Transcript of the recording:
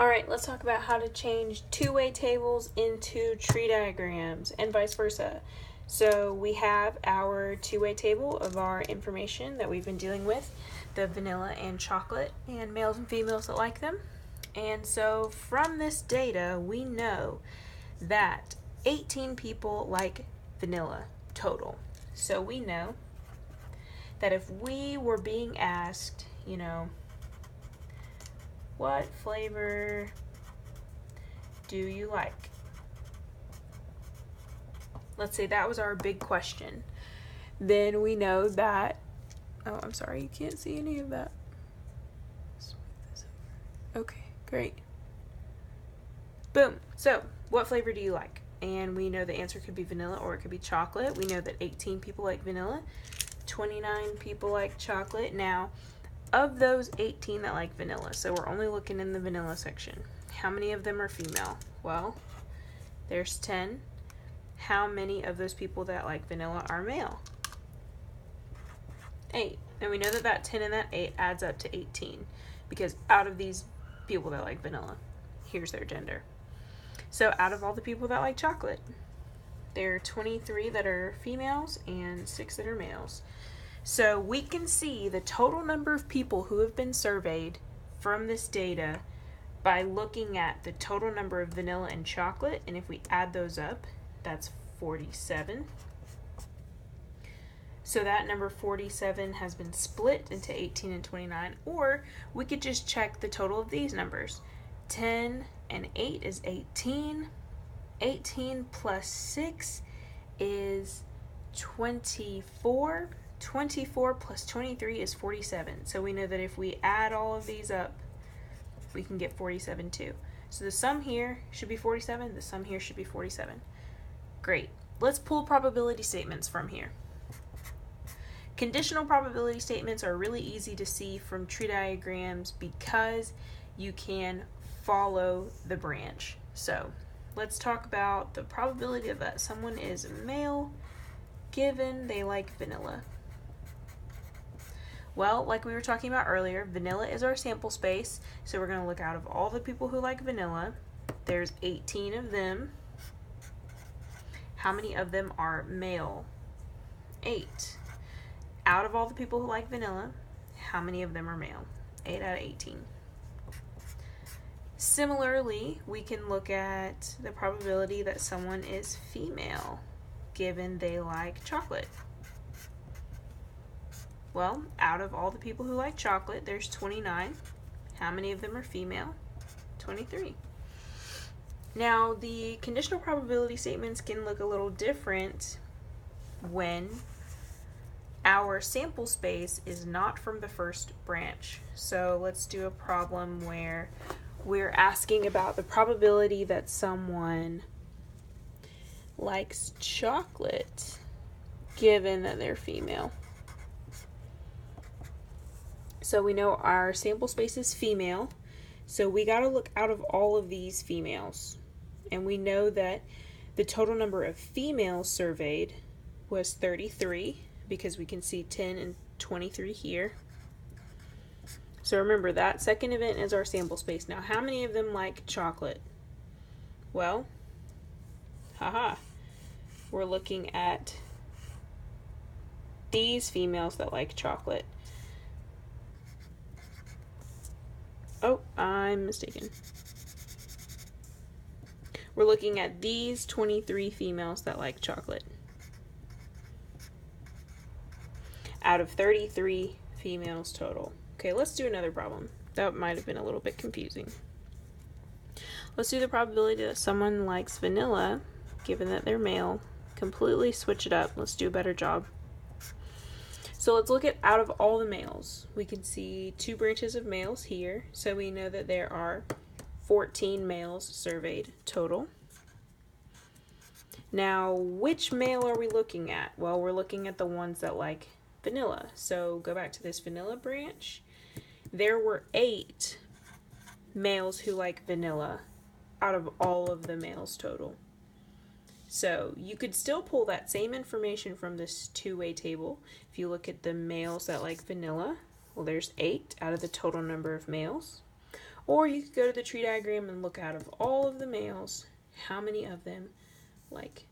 Alright, let's talk about how to change two-way tables into tree diagrams and vice versa. So we have our two-way table of our information that we've been dealing with, the vanilla and chocolate, and males and females that like them. And so from this data, we know that 18 people like vanilla total. So we know that if we were being asked, what flavor do you like? Let's say that was our big question. Then we know that, oh, I'm sorry, you can't see any of that. Okay, great. Boom. So, what flavor do you like? And we know the answer could be vanilla or it could be chocolate. We know that 18 people like vanilla, 29 people like chocolate. Now, of those 18 that like vanilla, so we're only looking in the vanilla section, how many of them are female? Well, there's 10. How many of those people that like vanilla are male? 8. And we know that that 10 and that 8 adds up to 18 because out of these people that like vanilla, here's their gender. So out of all the people that like chocolate, there are 23 that are females and 6 that are males. So we can see the total number of people who have been surveyed from this data by looking at the total number of vanilla and chocolate, and if we add those up, that's 47. So that number 47 has been split into 18 and 29, or we could just check the total of these numbers. 10 and 8 is 18. 18 plus 6 is 24. 24 plus 23 is 47. So we know that if we add all of these up, we can get 47 too. So the sum here should be 47. The sum here should be 47. Great. Let's pull probability statements from here. Conditional probability statements are really easy to see from tree diagrams because you can follow the branch. So let's talk about the probability that someone is male given they like vanilla. Well, like we were talking about earlier, vanilla is our sample space, so we're going to look out of all the people who like vanilla. There's 18 of them. How many of them are male? 8. Out of all the people who like vanilla, how many of them are male? 8 out of 18. Similarly, we can look at the probability that someone is female given they like chocolate. Well, out of all the people who like chocolate, there's 29. How many of them are female? 23. Now, the conditional probability statements can look a little different when our sample space is not from the first branch. So let's do a problem where we're asking about the probability that someone likes chocolate given that they're female. So we know our sample space is female, so we got to look out of all of these females. And we know that the total number of females surveyed was 33 because we can see 10 and 23 here. So remember, that second event is our sample space. Now, how many of them like chocolate? Well, we're looking at these females that like chocolate. Oh, I'm mistaken. We're looking at these 23 females that like chocolate. Out of 33 females total. Okay, let's do another problem. That might have been a little bit confusing. Let's do the probability that someone likes vanilla, given that they're male. Completely switch it up. Let's do a better job. So let's look at out of all the males. We can see 2 branches of males here. So we know that there are 14 males surveyed total. Now, which male are we looking at? Well, we're looking at the ones that like vanilla. So go back to this vanilla branch. There were 8 males who like vanilla out of all of the males total. So you could still pull that same information from this two-way table. If you look at the males that like vanilla, well, there's 8 out of the total number of males. Or you could go to the tree diagram and look out of all of the males, how many of them like